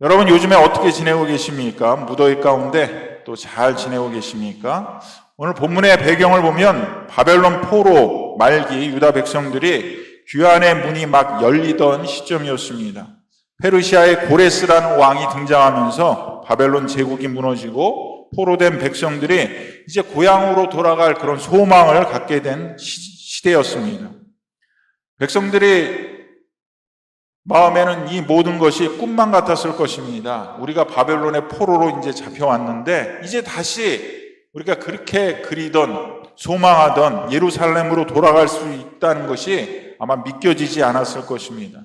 여러분 요즘에 어떻게 지내고 계십니까? 무더위 가운데 또 잘 지내고 계십니까? 오늘 본문의 배경을 보면 바벨론 포로 말기 유다 백성들이 귀환의 문이 막 열리던 시점이었습니다. 페르시아의 고레스라는 왕이 등장하면서 바벨론 제국이 무너지고 포로된 백성들이 이제 고향으로 돌아갈 그런 소망을 갖게 된 시대였습니다. 백성들이 마음에는 이 모든 것이 꿈만 같았을 것입니다. 우리가 바벨론의 포로로 이제 잡혀왔는데 이제 다시 우리가 그렇게 그리던 소망하던 예루살렘으로 돌아갈 수 있다는 것이 아마 믿겨지지 않았을 것입니다.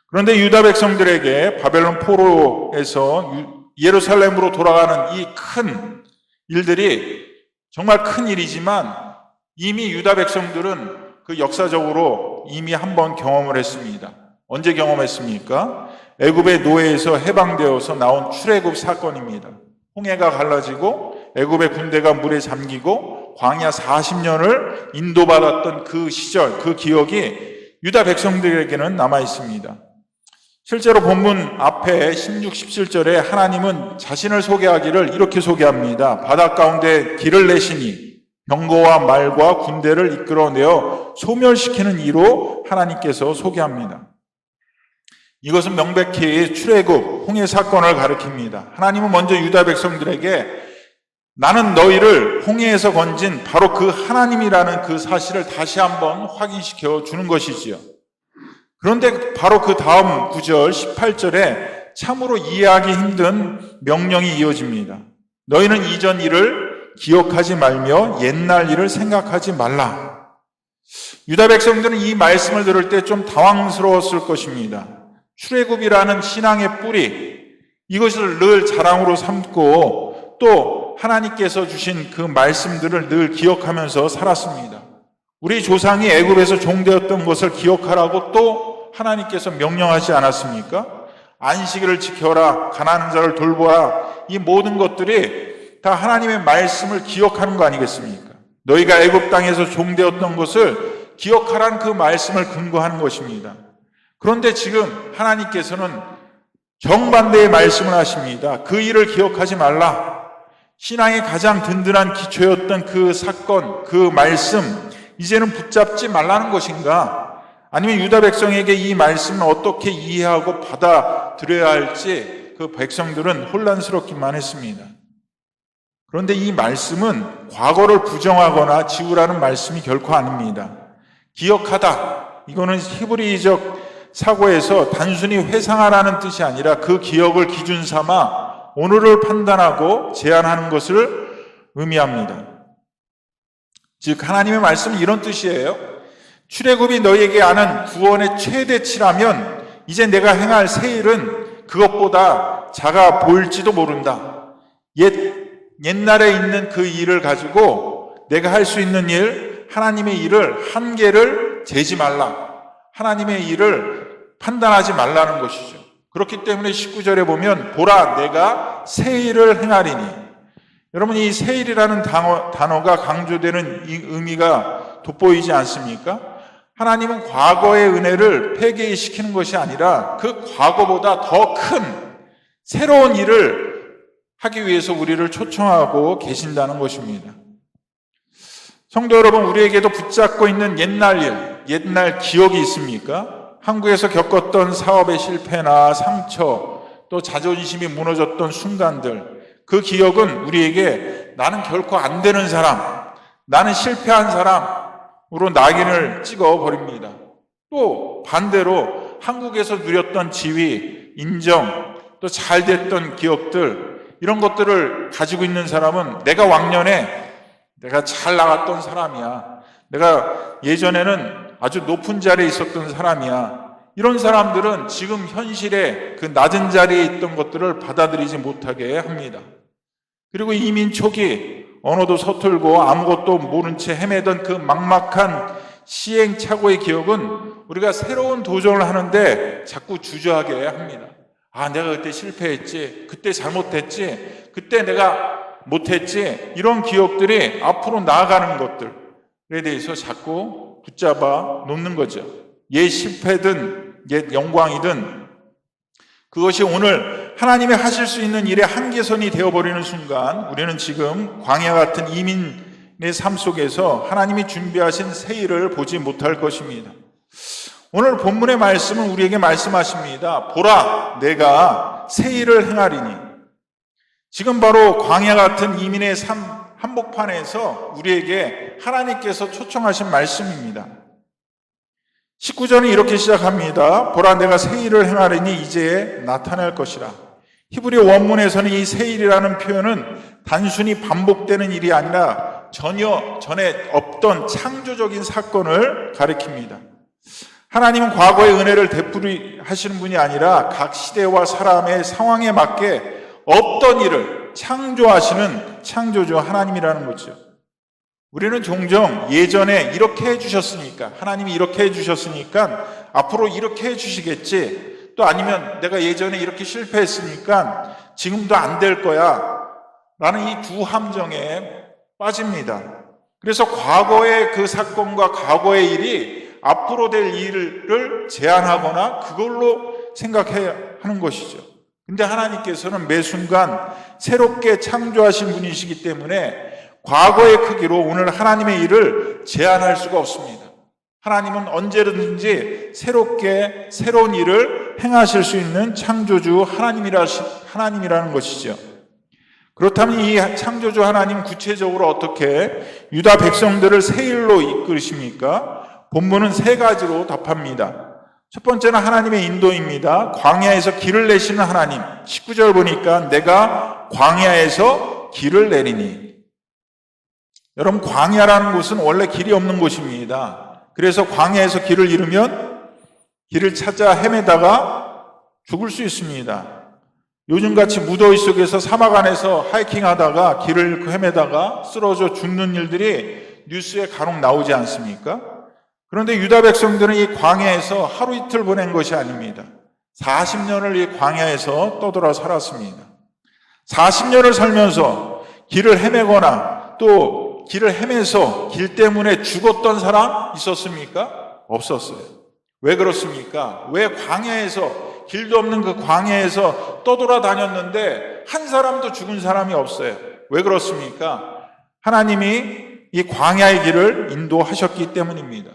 그런데 유다 백성들에게 바벨론 포로에서 예루살렘으로 돌아가는 이 큰 일들이 정말 큰 일이지만 이미 유다 백성들은 그 역사적으로 이미 한번 경험을 했습니다. 언제 경험했습니까? 애굽의 노예에서 해방되어서 나온 출애굽 사건입니다. 홍해가 갈라지고 애굽의 군대가 물에 잠기고 광야 40년을 인도받았던 그 시절, 그 기억이 유다 백성들에게는 남아 있습니다. 실제로 본문 앞에 16, 17절에 하나님은 자신을 소개하기를 이렇게 소개합니다. 바다 가운데 길을 내시니 병거와 말과 군대를 이끌어내어 소멸시키는 이로 하나님께서 소개합니다. 이것은 명백히 출애굽 홍해 사건을 가리킵니다. 하나님은 먼저 유다 백성들에게 나는 너희를 홍해에서 건진 바로 그 하나님이라는 그 사실을 다시 한번 확인시켜 주는 것이지요. 그런데 바로 그 다음 9절 18절에 참으로 이해하기 힘든 명령이 이어집니다. 너희는 이전 일을 기억하지 말며 옛날 일을 생각하지 말라. 유다 백성들은 이 말씀을 들을 때 좀 당황스러웠을 것입니다. 출애굽이라는 신앙의 뿌리, 이것을 늘 자랑으로 삼고 또 하나님께서 주신 그 말씀들을 늘 기억하면서 살았습니다. 우리 조상이 애굽에서 종되었던 것을 기억하라고 또 하나님께서 명령하지 않았습니까? 안식일을 지켜라, 가난한 자를 돌보라, 이 모든 것들이 다 하나님의 말씀을 기억하는 거 아니겠습니까? 너희가 애굽 땅에서 종되었던 것을 기억하라는 그 말씀을 근거하는 것입니다. 그런데 지금 하나님께서는 정반대의 말씀을 하십니다. 그 일을 기억하지 말라. 신앙의 가장 든든한 기초였던 그 사건, 그 말씀, 이제는 붙잡지 말라는 것인가? 아니면 유다 백성에게 이 말씀을 어떻게 이해하고 받아들여야 할지 그 백성들은 혼란스럽기만 했습니다. 그런데 이 말씀은 과거를 부정하거나 지우라는 말씀이 결코 아닙니다. 기억하다. 이거는 히브리적 사고에서 단순히 회상하라는 뜻이 아니라 그 기억을 기준 삼아 오늘을 판단하고 제안하는 것을 의미합니다. 즉 하나님의 말씀은 이런 뜻이에요. 출애굽이 너희에게 아는 구원의 최대치라면 이제 내가 행할 새 일은 그것보다 작아 보일지도 모른다. 옛날에 있는 그 일을 가지고 내가 할 수 있는 일, 하나님의 일을 한계를 재지 말라. 하나님의 일을 판단하지 말라는 것이죠. 그렇기 때문에 19절에 보면 보라 내가 새 일을 행하리니, 여러분 이 새 일이라는 단어가 강조되는 이 의미가 돋보이지 않습니까? 하나님은 과거의 은혜를 폐기시키는 것이 아니라 그 과거보다 더 큰 새로운 일을 하기 위해서 우리를 초청하고 계신다는 것입니다. 성도 여러분, 우리에게도 붙잡고 있는 옛날 일, 옛날 기억이 있습니까? 한국에서 겪었던 사업의 실패나 상처, 또 자존심이 무너졌던 순간들, 그 기억은 우리에게 나는 결코 안 되는 사람, 나는 실패한 사람으로 낙인을 찍어버립니다. 또 반대로 한국에서 누렸던 지위, 인정, 또 잘 됐던 기억들, 이런 것들을 가지고 있는 사람은 내가 왕년에 내가 잘 나갔던 사람이야. 내가 예전에는 아주 높은 자리에 있었던 사람이야. 이런 사람들은 지금 현실에 그 낮은 자리에 있던 것들을 받아들이지 못하게 합니다. 그리고 이민 초기 언어도 서툴고 아무것도 모른 채 헤매던 그 막막한 시행착오의 기억은 우리가 새로운 도전을 하는데 자꾸 주저하게 합니다. 아, 내가 그때 실패했지, 그때 잘못했지, 그때 내가 못했지, 이런 기억들이 앞으로 나아가는 것들에 대해서 자꾸 붙잡아 놓는 거죠. 옛 실패든 옛 영광이든 그것이 오늘 하나님이 하실 수 있는 일의 한계선이 되어버리는 순간 우리는 지금 광야 같은 이민의 삶 속에서 하나님이 준비하신 새 일을 보지 못할 것입니다. 오늘 본문의 말씀은 우리에게 말씀하십니다. 보라, 내가 새 일을 행하리니. 지금 바로 광야 같은 이민의 삶 한복판에서 우리에게 하나님께서 초청하신 말씀입니다. 19절은 이렇게 시작합니다. 보라, 내가 새 일을 행하리니 이제 나타날 것이라. 히브리 원문에서는 이 새 일이라는 표현은 단순히 반복되는 일이 아니라 전혀 전에 없던 창조적인 사건을 가리킵니다. 하나님은 과거의 은혜를 되풀이하시는 분이 아니라 각 시대와 사람의 상황에 맞게 없던 일을 창조하시는 창조주 하나님이라는 거죠. 우리는 종종 예전에 이렇게 해주셨으니까, 하나님이 이렇게 해주셨으니까 앞으로 이렇게 해주시겠지, 또 아니면 내가 예전에 이렇게 실패했으니까 지금도 안 될 거야 라는 이 두 함정에 빠집니다. 그래서 과거의 그 사건과 과거의 일이 앞으로 될 일을 제한하거나 그걸로 생각해야 하는 것이죠. 근데 하나님께서는 매 순간 새롭게 창조하신 분이시기 때문에 과거의 크기로 오늘 하나님의 일을 제한할 수가 없습니다. 하나님은 언제든지 새롭게 새로운 일을 행하실 수 있는 창조주 하나님이라는 것이죠. 그렇다면 이 창조주 하나님 구체적으로 어떻게 유다 백성들을 새 일로 이끌으십니까? 본문은 세 가지로 답합니다. 첫 번째는 하나님의 인도입니다. 광야에서 길을 내시는 하나님. 19절 보니까 내가 광야에서 길을 내리니. 여러분, 광야라는 곳은 원래 길이 없는 곳입니다. 그래서 광야에서 길을 잃으면 길을 찾아 헤매다가 죽을 수 있습니다. 요즘같이 무더위 속에서 사막 안에서 하이킹하다가 길을 헤매다가 쓰러져 죽는 일들이 뉴스에 간혹 나오지 않습니까? 그런데 유다 백성들은 이 광야에서 하루 이틀 보낸 것이 아닙니다. 40년을 이 광야에서 떠돌아 살았습니다. 40년을 살면서 길을 헤매거나 또 길을 헤매서 길 때문에 죽었던 사람 있었습니까? 없었어요. 왜 그렇습니까? 왜 광야에서, 길도 없는 그 광야에서 떠돌아 다녔는데 한 사람도 죽은 사람이 없어요. 왜 그렇습니까? 하나님이 이 광야의 길을 인도하셨기 때문입니다.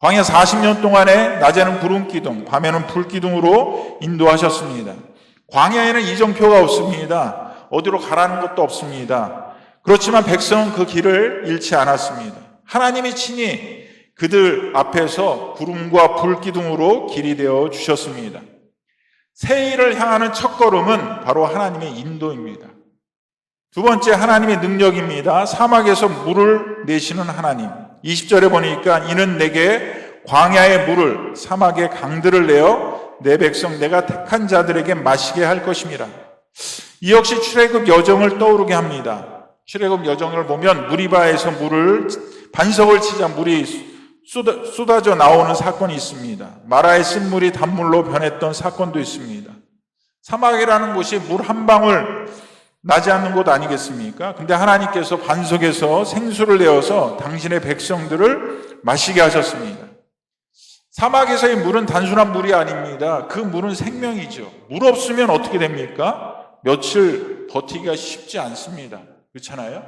광야 40년 동안에 낮에는 구름 기둥, 밤에는 불 기둥으로 인도하셨습니다. 광야에는 이정표가 없습니다. 어디로 가라는 것도 없습니다. 그렇지만 백성은 그 길을 잃지 않았습니다. 하나님이 친히 그들 앞에서 구름과 불 기둥으로 길이 되어 주셨습니다. 새 일을 향하는 첫걸음은 바로 하나님의 인도입니다. 두 번째, 하나님의 능력입니다. 사막에서 물을 내시는 하나님. 20절에 보니까 이는 내게 광야의 물을, 사막의 강들을 내어 내 백성 내가 택한 자들에게 마시게 할 것임이라. 이 역시 출애굽 여정을 떠오르게 합니다. 출애굽 여정을 보면 무리바에서 반석을 치자 물이 쏟아져 나오는 사건이 있습니다. 마라의 쓴물이 단물로 변했던 사건도 있습니다. 사막이라는 곳이 물 한 방울 나지 않는 곳 아니겠습니까? 근데 하나님께서 반석에서 생수를 내어서 당신의 백성들을 마시게 하셨습니다. 사막에서의 물은 단순한 물이 아닙니다. 그 물은 생명이죠. 물 없으면 어떻게 됩니까? 며칠 버티기가 쉽지 않습니다. 그렇잖아요?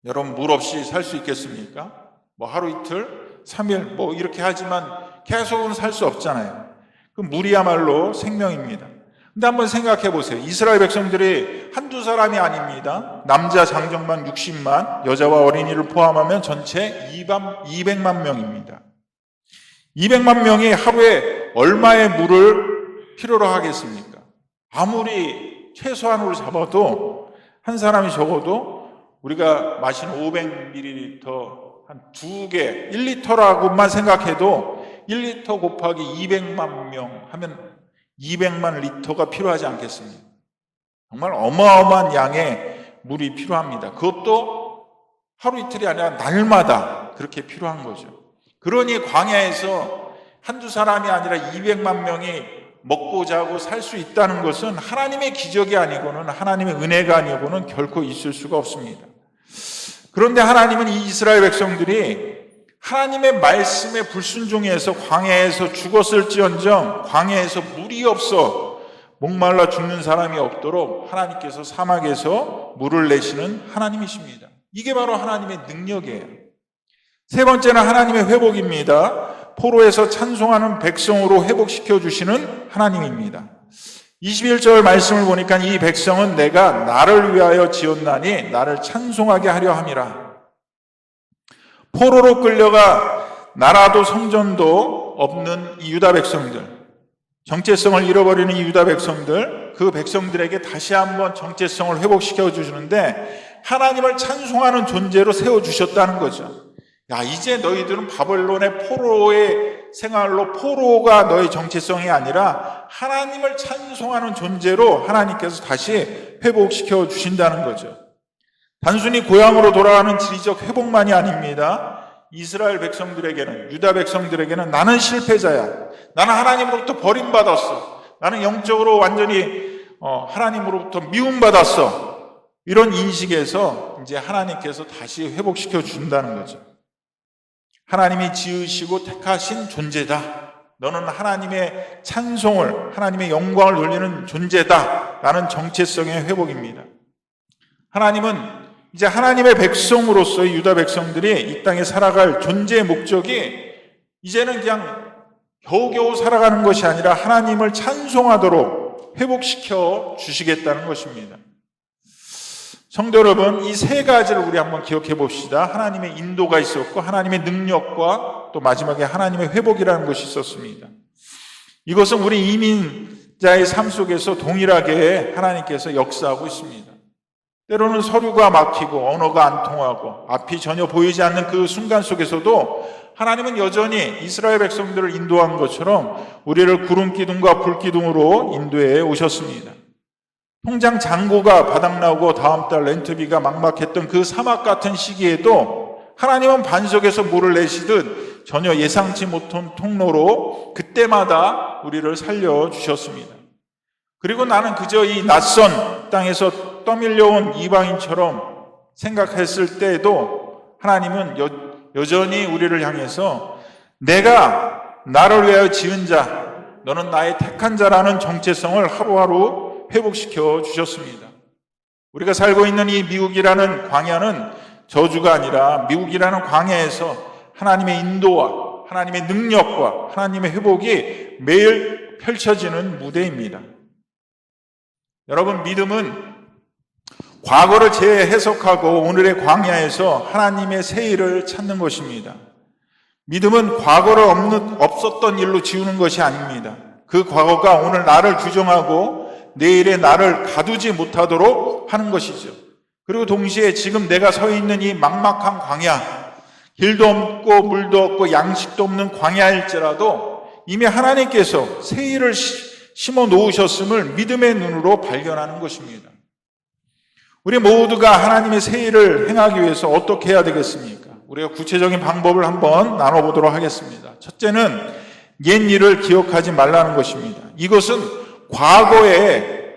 여러분, 물 없이 살 수 있겠습니까? 하루 이틀, 3일 이렇게 하지만 계속은 살 수 없잖아요. 그 물이야말로 생명입니다. 근데 한번 생각해 보세요. 이스라엘 백성들이 한두 사람이 아닙니다. 남자 장정만 60만, 여자와 어린이를 포함하면 전체 200만 명입니다. 200만 명이 하루에 얼마의 물을 필요로 하겠습니까? 아무리 최소한으로 잡아도 한 사람이 적어도 우리가 마시는 500ml 한 2개, 1리터라고만 생각해도 1리터 곱하기 200만 명 하면 200만 리터가 필요하지 않겠습니까? 정말 어마어마한 양의 물이 필요합니다. 그것도 하루 이틀이 아니라 날마다 그렇게 필요한 거죠. 그러니 광야에서 한두 사람이 아니라 200만 명이 먹고 자고 살 수 있다는 것은 하나님의 기적이 아니고는, 하나님의 은혜가 아니고는 결코 있을 수가 없습니다. 그런데 하나님은 이 이스라엘 백성들이 하나님의 말씀에 불순종해서 광야에서 죽었을지언정 광야에서 물이 없어 목말라 죽는 사람이 없도록 하나님께서 사막에서 물을 내시는 하나님이십니다. 이게 바로 하나님의 능력이에요. 세 번째는 하나님의 회복입니다. 포로에서 찬송하는 백성으로 회복시켜 주시는 하나님입니다. 21절 말씀을 보니까 이 백성은 내가 나를 위하여 지었나니 나를 찬송하게 하려 함이라. 포로로 끌려가 나라도 성전도 없는 이 유다 백성들, 정체성을 잃어버리는 이 유다 백성들, 그 백성들에게 다시 한번 정체성을 회복시켜 주시는데 하나님을 찬송하는 존재로 세워주셨다는 거죠. 야, 이제 너희들은 바벨론의 포로의 생활로 포로가 너희 정체성이 아니라 하나님을 찬송하는 존재로 하나님께서 다시 회복시켜 주신다는 거죠. 단순히 고향으로 돌아가는 지리적 회복만이 아닙니다. 이스라엘 백성들에게는, 유다 백성들에게는 나는 실패자야. 나는 하나님으로부터 버림받았어. 나는 영적으로 완전히 하나님으로부터 미움받았어. 이런 인식에서 이제 하나님께서 다시 회복시켜 준다는 거죠. 하나님이 지으시고 택하신 존재다. 너는 하나님의 찬송을, 하나님의 영광을 돌리는 존재다. 라는 정체성의 회복입니다. 하나님은 이제 하나님의 백성으로서의 유다 백성들이 이 땅에 살아갈 존재의 목적이 이제는 그냥 겨우겨우 살아가는 것이 아니라 하나님을 찬송하도록 회복시켜 주시겠다는 것입니다. 성도 여러분, 이 세 가지를 우리 한번 기억해 봅시다. 하나님의 인도가 있었고 하나님의 능력과 또 마지막에 하나님의 회복이라는 것이 있었습니다. 이것은 우리 이민자의 삶 속에서 동일하게 하나님께서 역사하고 있습니다. 때로는 서류가 막히고 언어가 안 통하고 앞이 전혀 보이지 않는 그 순간 속에서도 하나님은 여전히 이스라엘 백성들을 인도한 것처럼 우리를 구름 기둥과 불 기둥으로 인도해 오셨습니다. 통장 잔고가 바닥나고 다음 달 렌트비가 막막했던 그 사막 같은 시기에도 하나님은 반석에서 물을 내시듯 전혀 예상치 못한 통로로 그때마다 우리를 살려주셨습니다. 그리고 나는 그저 이 낯선 땅에서 떠밀려온 이방인처럼 생각했을 때에도 하나님은 여전히 우리를 향해서 내가 나를 위하여 지은 자, 너는 나의 택한 자라는 정체성을 하루하루 회복시켜 주셨습니다. 우리가 살고 있는 이 미국이라는 광야는 저주가 아니라 미국이라는 광야에서 하나님의 인도와 하나님의 능력과 하나님의 회복이 매일 펼쳐지는 무대입니다. 여러분, 믿음은 과거를 재해석하고 오늘의 광야에서 하나님의 새 일을 찾는 것입니다. 믿음은 과거를 없었던 일로 지우는 것이 아닙니다. 그 과거가 오늘 나를 규정하고 내일의 나를 가두지 못하도록 하는 것이죠. 그리고 동시에 지금 내가 서 있는 이 막막한 광야, 길도 없고 물도 없고 양식도 없는 광야일지라도 이미 하나님께서 새 일을 심어 놓으셨음을 믿음의 눈으로 발견하는 것입니다. 우리 모두가 하나님의 새 일을 행하기 위해서 어떻게 해야 되겠습니까? 우리가 구체적인 방법을 한번 나눠보도록 하겠습니다. 첫째는 옛 일을 기억하지 말라는 것입니다. 이것은 과거에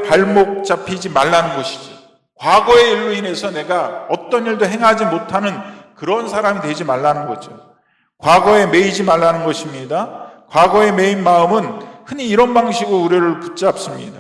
발목 잡히지 말라는 것이죠. 과거의 일로 인해서 내가 어떤 일도 행하지 못하는 그런 사람이 되지 말라는 거죠. 과거에 매이지 말라는 것입니다. 과거에 매인 마음은 흔히 이런 방식으로 우리를 붙잡습니다.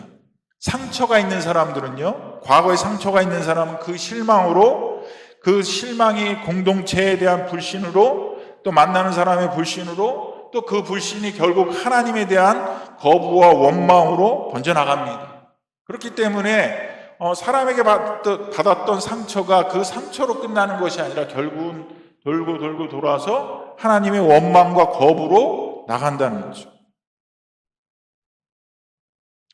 상처가 있는 사람들은요, 과거에 상처가 있는 사람은 그 실망으로, 그 실망이 공동체에 대한 불신으로, 또 만나는 사람의 불신으로, 또 그 불신이 결국 하나님에 대한 거부와 원망으로 번져나갑니다. 그렇기 때문에 사람에게 받았던 상처가 그 상처로 끝나는 것이 아니라 결국은 돌고 돌아서 하나님의 원망과 거부로 나간다는 거죠.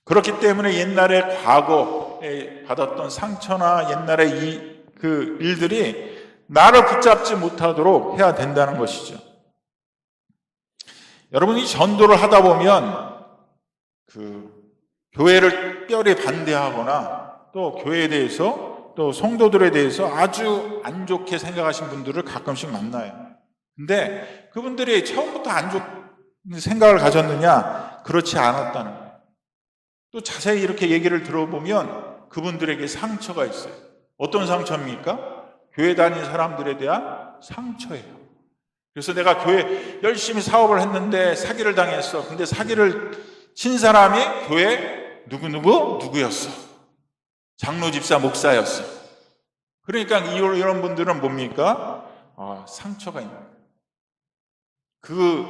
그렇기 때문에 옛날에 과거에 받았던 상처나 옛날의 그 일들이 나를 붙잡지 못하도록 해야 된다는 것이죠. 여러분이 전도를 하다 보면 교회를 특별히 반대하거나 또 교회에 대해서 또 성도들에 대해서 아주 안 좋게 생각하신 분들을 가끔씩 만나요. 근데 그분들이 처음부터 안 좋은 생각을 가졌느냐? 그렇지 않았다는 거예요. 또 자세히 이렇게 얘기를 들어보면 그분들에게 상처가 있어요. 어떤 상처입니까? 교회 다니는 사람들에 대한 상처예요. 그래서 내가 교회 열심히 사업을 했는데 사기를 당했어. 근데 사기를 친 사람이 교회 누구였어. 장로, 집사, 목사였어. 그러니까 이런 분들은 뭡니까? 상처가 있는 거예요.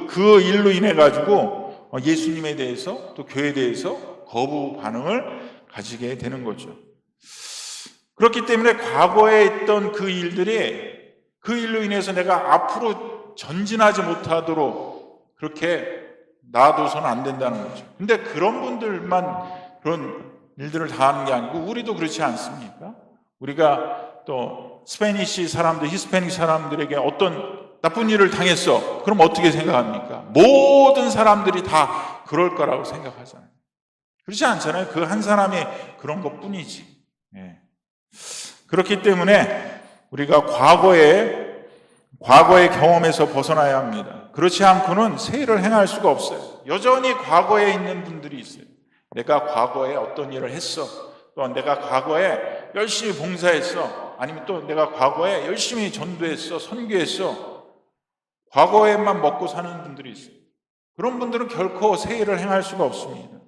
그 일로 인해 가지고 예수님에 대해서 또 교회에 대해서 거부 반응을 가지게 되는 거죠. 그렇기 때문에 과거에 있던 그 일들이 그 일로 인해서 내가 앞으로 전진하지 못하도록 그렇게 놔둬서는 안 된다는 거죠. 근데 그런 분들만 그런 일들을 다 하는 게 아니고 우리도 그렇지 않습니까? 우리가 또 스페니시 사람들, 히스패닉 사람들에게 어떤 나쁜 일을 당했어. 그럼 어떻게 생각합니까? 모든 사람들이 다 그럴 거라고 생각하잖아요. 그렇지 않잖아요. 그 한 사람이 그런 것 뿐이지. 예. 그렇기 때문에 우리가 과거의 경험에서 벗어나야 합니다. 그렇지 않고는 새해를 행할 수가 없어요. 여전히 과거에 있는 분들이 있어요. 내가 과거에 어떤 일을 했어. 또 내가 과거에 열심히 봉사했어. 아니면 또 내가 과거에 열심히 전도했어. 선교했어. 과거에만 먹고 사는 분들이 있어요. 그런 분들은 결코 새해를 행할 수가 없습니다.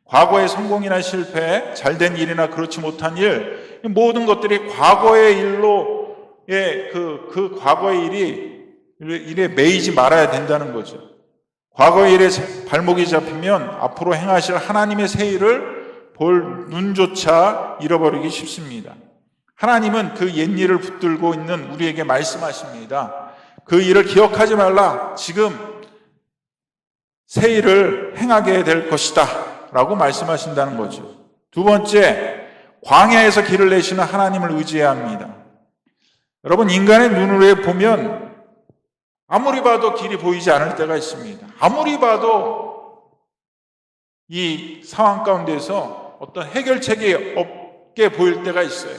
과거의 성공이나 실패, 잘된 일이나 그렇지 못한 일, 모든 것들이 과거의 일로의 그 과거의 일에 매이지 말아야 된다는 거죠. 과거의 일에 발목이 잡히면 앞으로 행하실 하나님의 새 일을 볼 눈조차 잃어버리기 쉽습니다. 하나님은 그 옛 일을 붙들고 있는 우리에게 말씀하십니다. 그 일을 기억하지 말라. 지금 새 일을 행하게 될 것이다 라고 말씀하신다는 거죠. 두 번째, 광야에서 길을 내시는 하나님을 의지해야 합니다. 여러분, 인간의 눈으로 보면 아무리 봐도 길이 보이지 않을 때가 있습니다. 아무리 봐도 이 상황 가운데서 어떤 해결책이 없게 보일 때가 있어요.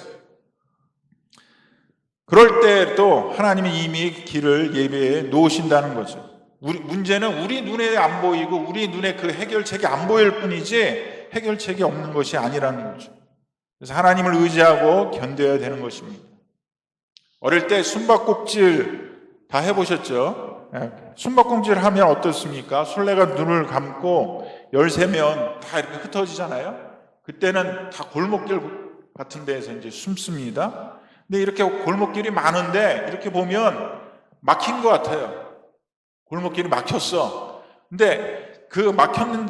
그럴 때도 하나님이 이미 길을 예배해 놓으신다는 거죠. 문제는 우리 눈에 안 보이고 우리 눈에 그 해결책이 안 보일 뿐이지 해결책이 없는 것이 아니라는 거죠. 그래서 하나님을 의지하고 견뎌야 되는 것입니다. 어릴 때 숨바꼭질 다 해보셨죠? 숨바꼭질 하면 어떻습니까? 술래가 눈을 감고 13명 다 이렇게 흩어지잖아요. 그때는 다 골목길 같은 데에서 이제 숨습니다. 근데 이렇게 골목길이 많은데 이렇게 보면 막힌 것 같아요. 골목길이 막혔어. 근데 그 막혔는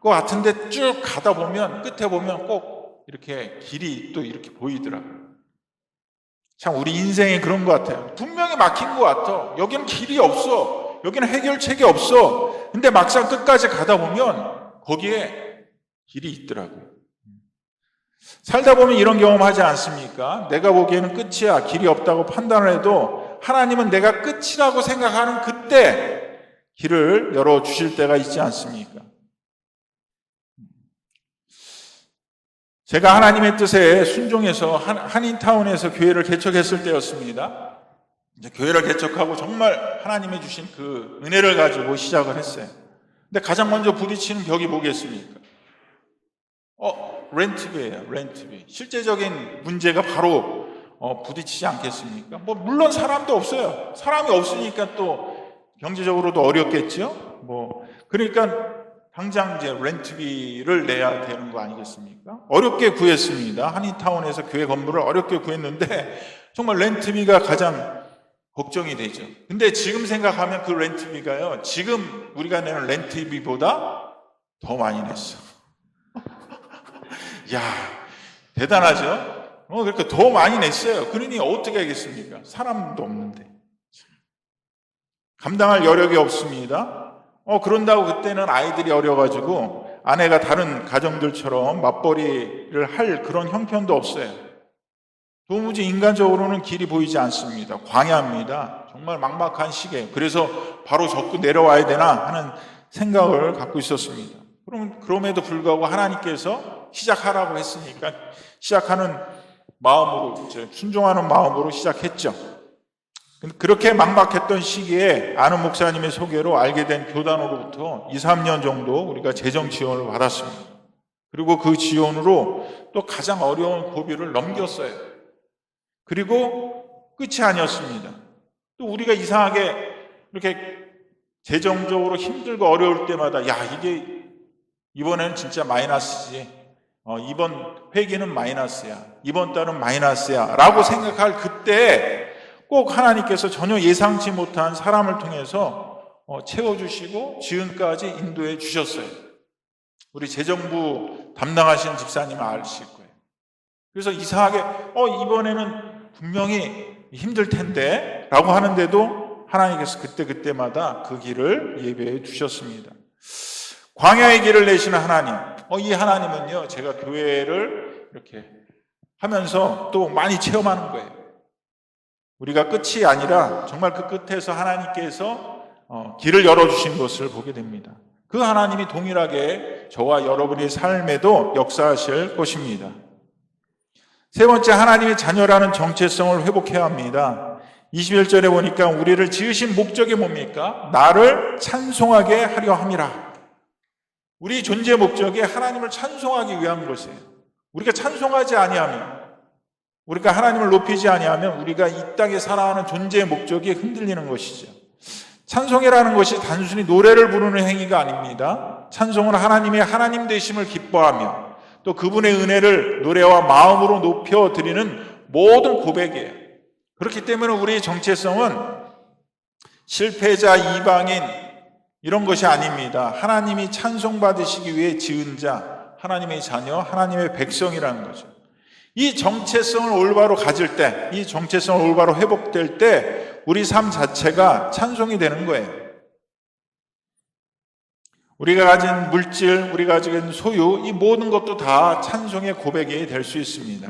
것 같은데 쭉 가다 보면 끝에 보면 꼭 이렇게 길이 또 이렇게 보이더라고요. 참 우리 인생이 그런 것 같아요. 분명히 막힌 것 같아. 여기는 길이 없어. 여기는 해결책이 없어. 근데 막상 끝까지 가다 보면 거기에 길이 있더라고요. 살다 보면 이런 경험하지 않습니까? 내가 보기에는 끝이야. 길이 없다고 판단을 해도 하나님은 내가 끝이라고 생각하는 그때 길을 열어주실 때가 있지 않습니까? 제가 하나님의 뜻에 순종해서 한인타운에서 교회를 개척했을 때였습니다. 이제 교회를 개척하고 정말 하나님이 주신 그 은혜를 가지고 시작을 했어요. 근데 가장 먼저 부딪히는 벽이 뭐겠습니까? 렌트비예요, 렌트비. 실제적인 문제가 바로 부딪히지 않겠습니까? 물론 사람도 없어요. 사람이 없으니까 또 경제적으로도 어렵겠죠? 그러니까 당장 이제 렌트비를 내야 되는 거 아니겠습니까? 어렵게 구했습니다. 한인타운에서 교회 건물을 어렵게 구했는데 정말 렌트비가 가장 걱정이 되죠. 근데 지금 생각하면 그 렌트비가요, 지금 우리가 내는 렌트비보다 더 많이 냈어. 야, 대단하죠? 그러니까 더 많이 냈어요. 그러니 어떻게 하겠습니까? 사람도 없는데. 감당할 여력이 없습니다. 그런다고 그때는 아이들이 어려가지고 아내가 다른 가정들처럼 맞벌이를 할 그런 형편도 없어요. 도무지 인간적으로는 길이 보이지 않습니다. 광야입니다. 정말 막막한 시기에. 그래서 바로 적고 내려와야 되나 하는 생각을 갖고 있었습니다. 그럼에도 불구하고 하나님께서 시작하라고 했으니까 시작하는 마음으로, 순종하는 마음으로 시작했죠. 그렇게 막막했던 시기에 아는 목사님의 소개로 알게 된 교단으로부터 2, 3년 정도 우리가 재정 지원을 받았습니다. 그리고 그 지원으로 또 가장 어려운 고비를 넘겼어요. 그리고 끝이 아니었습니다. 또 우리가 이상하게 이렇게 재정적으로 힘들고 어려울 때마다 야, 이게 이번에는 진짜 마이너스지. 이번 회기는 마이너스야. 이번 달은 마이너스야. 라고 생각할 그때 꼭 하나님께서 전혀 예상치 못한 사람을 통해서 채워주시고 지금까지 인도해 주셨어요. 우리 재정부 담당하신 집사님은 아실 거예요. 그래서 이상하게 이번에는 분명히 힘들 텐데 라고 하는데도 하나님께서 그때마다 그 길을 예배해 주셨습니다. 광야의 길을 내시는 하나님, 이 하나님은요, 제가 교회를 이렇게 하면서 또 많이 체험하는 거예요. 우리가 끝이 아니라 정말 그 끝에서 하나님께서 길을 열어주신 것을 보게 됩니다. 그 하나님이 동일하게 저와 여러분의 삶에도 역사하실 것입니다. 세 번째, 하나님의 자녀라는 정체성을 회복해야 합니다. 21절에 보니까 우리를 지으신 목적이 뭡니까? 나를 찬송하게 하려 함이라. 우리 존재 목적이 하나님을 찬송하기 위한 것이에요. 우리가 찬송하지 아니하면, 우리가 하나님을 높이지 아니하면 우리가 이 땅에 살아가는 존재의 목적이 흔들리는 것이죠. 찬송이라는 것이 단순히 노래를 부르는 행위가 아닙니다. 찬송은 하나님의 하나님 되심을 기뻐하며 또 그분의 은혜를 노래와 마음으로 높여드리는 모든 고백이에요. 그렇기 때문에 우리의 정체성은 실패자, 이방인 이런 것이 아닙니다. 하나님이 찬송받으시기 위해 지은 자, 하나님의 자녀, 하나님의 백성이라는 거죠. 이 정체성을 올바로 가질 때, 이 정체성을 올바로 회복될 때 우리 삶 자체가 찬송이 되는 거예요. 우리가 가진 물질, 우리가 가진 소유, 이 모든 것도 다 찬송의 고백이 될 수 있습니다.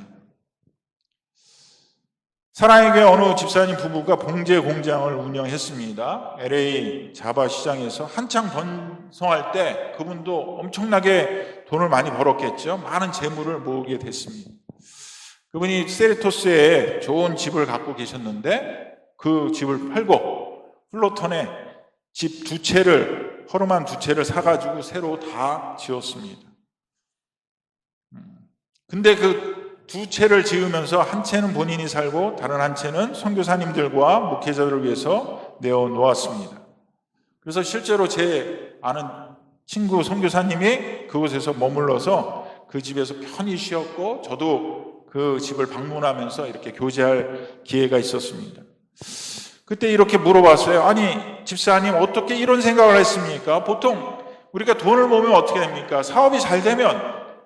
사랑의 교회 어느 집사님 부부가 봉제 공장을 운영했습니다. LA 자바 시장에서 한창 번성할 때 그분도 엄청나게 돈을 많이 벌었겠죠. 많은 재물을 모으게 됐습니다. 그분이 세리토스에 좋은 집을 갖고 계셨는데 그 집을 팔고 플로턴에 집 두 채를, 허름한 두 채를 사가지고 새로 다 지었습니다. 근데 그 두 채를 지으면서 한 채는 본인이 살고 다른 한 채는 선교사님들과 목회자들을 위해서 내어놓았습니다. 그래서 실제로 제 아는 친구 선교사님이 그곳에서 머물러서 그 집에서 편히 쉬었고 저도 그 집을 방문하면서 이렇게 교제할 기회가 있었습니다. 그때 이렇게 물어봤어요. 아니, 집사님 어떻게 이런 생각을 했습니까? 보통 우리가 돈을 모으면 어떻게 됩니까? 사업이 잘 되면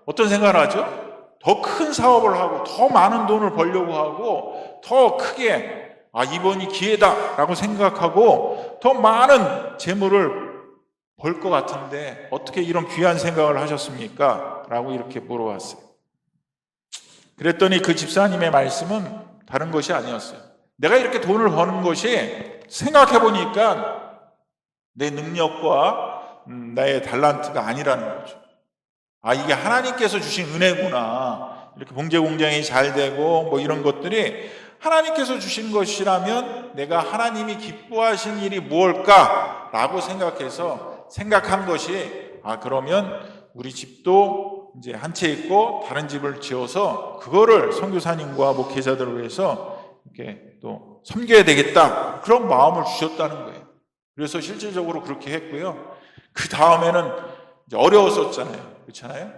어떤 생각을 하죠? 더 큰 사업을 하고 더 많은 돈을 벌려고 하고 더 크게 이번이 기회다라고 생각하고 더 많은 재물을 벌 것 같은데 어떻게 이런 귀한 생각을 하셨습니까? 라고 이렇게 물어봤어요. 그랬더니 그 집사님의 말씀은 다른 것이 아니었어요. 내가 이렇게 돈을 버는 것이 생각해 보니까 내 능력과 나의 달란트가 아니라는 거죠. 이게 하나님께서 주신 은혜구나. 이렇게 봉제 공장이 잘 되고 뭐 이런 것들이 하나님께서 주신 것이라면 내가 하나님이 기뻐하신 일이 무엇일까라고 생각한 것이 그러면 우리 집도 이제 한 채 있고 다른 집을 지어서 그거를 선교사님과 목회자들을 위해서 이렇게 또 섬겨야 되겠다. 그런 마음을 주셨다는 거예요. 그래서 실질적으로 그렇게 했고요. 그 다음에는 이제 어려웠었잖아요. 그렇잖아요.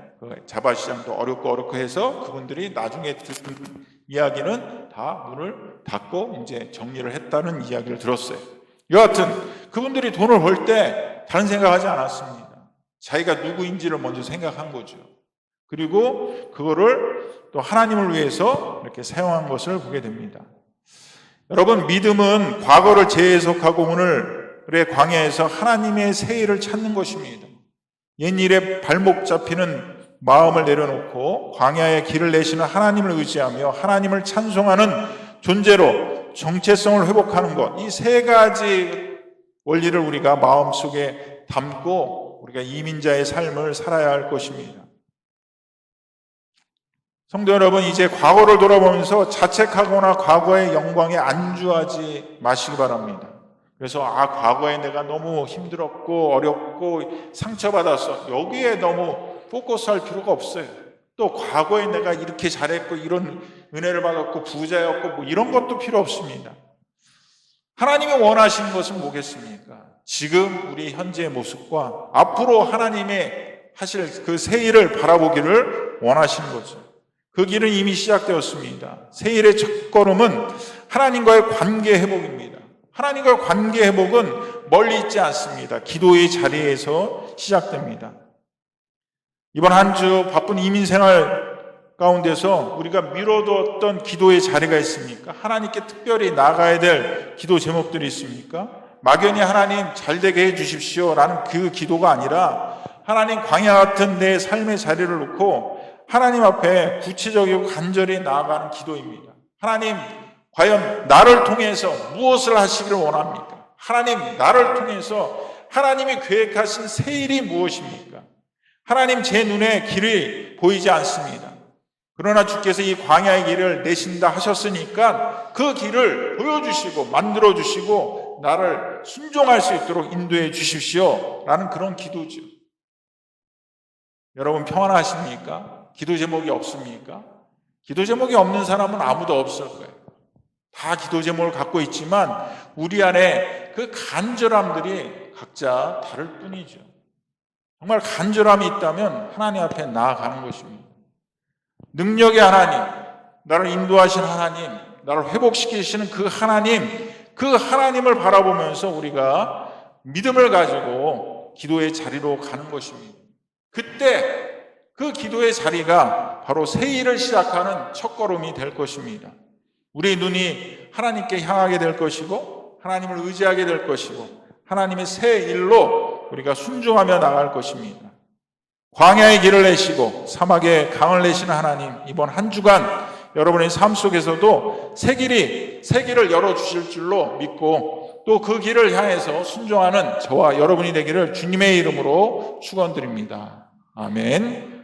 자바시장도 어렵고 해서 그분들이 나중에 듣는 이야기는 다 문을 닫고 이제 정리를 했다는 이야기를 들었어요. 여하튼 그분들이 돈을 벌 때 다른 생각하지 않았습니다. 자기가 누구인지를 먼저 생각한 거죠. 그리고 그거를 또 하나님을 위해서 이렇게 사용한 것을 보게 됩니다. 여러분, 믿음은 과거를 재해석하고 오늘의 광야에서 하나님의 새 일을 찾는 것입니다. 옛일에 발목 잡히는 마음을 내려놓고 광야의 길을 내시는 하나님을 의지하며 하나님을 찬송하는 존재로 정체성을 회복하는 것, 이 세 가지 원리를 우리가 마음속에 담고 우리가 이민자의 삶을 살아야 할 것입니다. 성도 여러분, 이제 과거를 돌아보면서 자책하거나 과거의 영광에 안주하지 마시기 바랍니다. 그래서 과거에 내가 너무 힘들었고 어렵고 상처받았어. 여기에 너무 포커스할 필요가 없어요. 또 과거에 내가 이렇게 잘했고 이런 은혜를 받았고 부자였고 뭐 이런 것도 필요 없습니다. 하나님이 원하시는 것은 뭐겠습니까? 지금 우리 현재의 모습과 앞으로 하나님의 하실 그 새 일을 바라보기를 원하시는 거죠. 그 길은 이미 시작되었습니다. 새 일의 첫걸음은 하나님과의 관계 회복입니다. 하나님과의 관계 회복은 멀리 있지 않습니다. 기도의 자리에서 시작됩니다. 이번 한 주 바쁜 이민 생활 가운데서 우리가 미뤄두었던 기도의 자리가 있습니까? 하나님께 특별히 나가야 될 기도 제목들이 있습니까? 막연히 하나님 잘 되게 해 주십시오 라는 그 기도가 아니라 하나님 광야 같은 내 삶의 자리를 놓고 하나님 앞에 구체적이고 간절히 나아가는 기도입니다. 하나님 과연 나를 통해서 무엇을 하시기를 원합니까? 하나님 나를 통해서 하나님이 계획하신 새 일이 무엇입니까? 하나님 제 눈에 길이 보이지 않습니다. 그러나 주께서 이 광야의 길을 내신다 하셨으니까 그 길을 보여주시고 만들어주시고 나를 순종할 수 있도록 인도해 주십시오 라는 그런 기도죠. 여러분 평안하십니까? 기도 제목이 없습니까? 기도 제목이 없는 사람은 아무도 없을 거예요. 다 기도 제목을 갖고 있지만 우리 안에 그 간절함들이 각자 다를 뿐이죠. 정말 간절함이 있다면 하나님 앞에 나아가는 것입니다. 능력의 하나님, 나를 인도하신 하나님, 나를 회복시키시는 그 하나님을 바라보면서 우리가 믿음을 가지고 기도의 자리로 가는 것입니다. 그때 그 기도의 자리가 바로 새 일을 시작하는 첫걸음이 될 것입니다. 우리 눈이 하나님께 향하게 될 것이고 하나님을 의지하게 될 것이고 하나님의 새 일로 우리가 순종하며 나갈 것입니다. 광야의 길을 내시고 사막의 강을 내시는 하나님, 이번 한 주간 여러분의 삶 속에서도 새 길을 열어주실 줄로 믿고 또 그 길을 향해서 순종하는 저와 여러분이 되기를 주님의 이름으로 축원드립니다. 아멘.